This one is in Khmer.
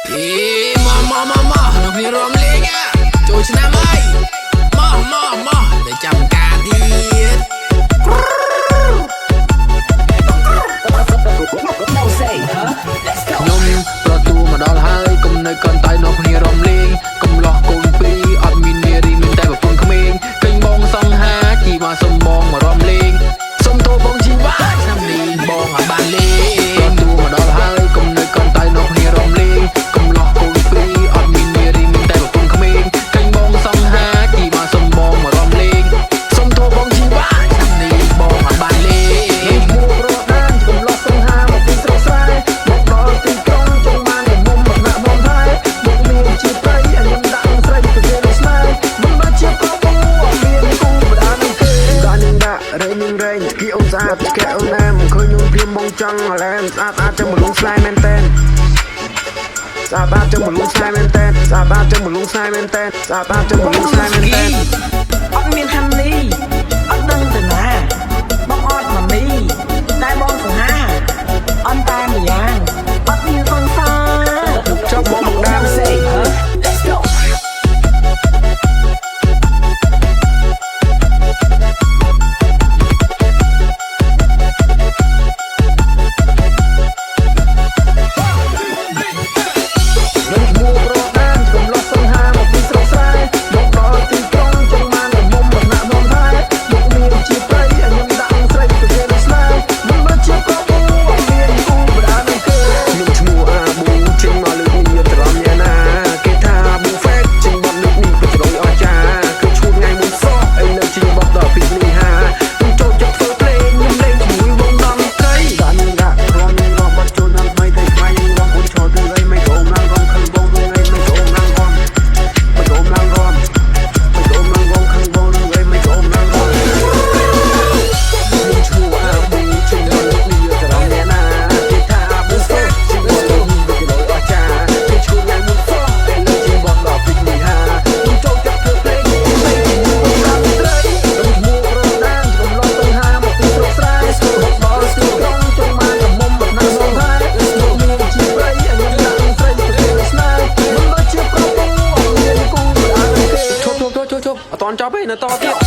មកនៅគ្នារំលេងចូលឆ្នាំអីមកតែចាំការទៀតខ្ញុំប្រទូមកដល់ហើយកុំនៅកន្តែនៅគ្នារំលេងកុំលោះកូនពីរអត់មាននារីមានតែប្រពន្ធក្មេងឃើញបងសង្ហាជីមកសុំបងមករំលេងសុំទោបងជីវ៉ាឆ្នាំនេះបងអត់បានលេងប្រទូមកដល់ហើយកុំនៅកន្តែនៅគ្នារំលេងកុំលោះកូនពីរអត់មាននារីមានតែប្រពន្ធក្មេងឃើញបងសង្ហាជីមកសុំបងមករំលេងសុំទោបងជីវ៉ាឆ្នាំនេះបងអត់បានលេងឈ្មោះរត់ដានកុំលោះសង្ហាមកពីស្រុកស្រែមកដល់ទីក្រុងចង់បានតែមុំមកណាក់មុំថែមកមានជាប្រៃអញខ្ញុំដាក់ស្រីទៅគេស្នេហ៍មិនបាច់ជាប្រពន្ធមានគូបដានឹងគេដល់នឹងដាក់រែងនឹងរែងគីអូនស្អាតកែអូនណាមិនឃើញខ្ញុំព្រាមបងចង់ឡែមស្អាតអាចចាំមកលងស្លាយមែនតែនស្អាតអាចចាំមកលងស្លាយមែនតែនស្អាតអាចចាំមកលងស្លាយមែនតែនស្អាតអាចចាំមកលងស្លាយមែនតែនអត់មានហាន់នេះអត់ដឹងទៅណាបងអត់មកនេះតែបងសង្ហាអន់តែម្យ៉ាងអត់មានសង្សារចុះបងមកដើមសេ Let's goអត់តន់ចប់ទេនៅតទៀត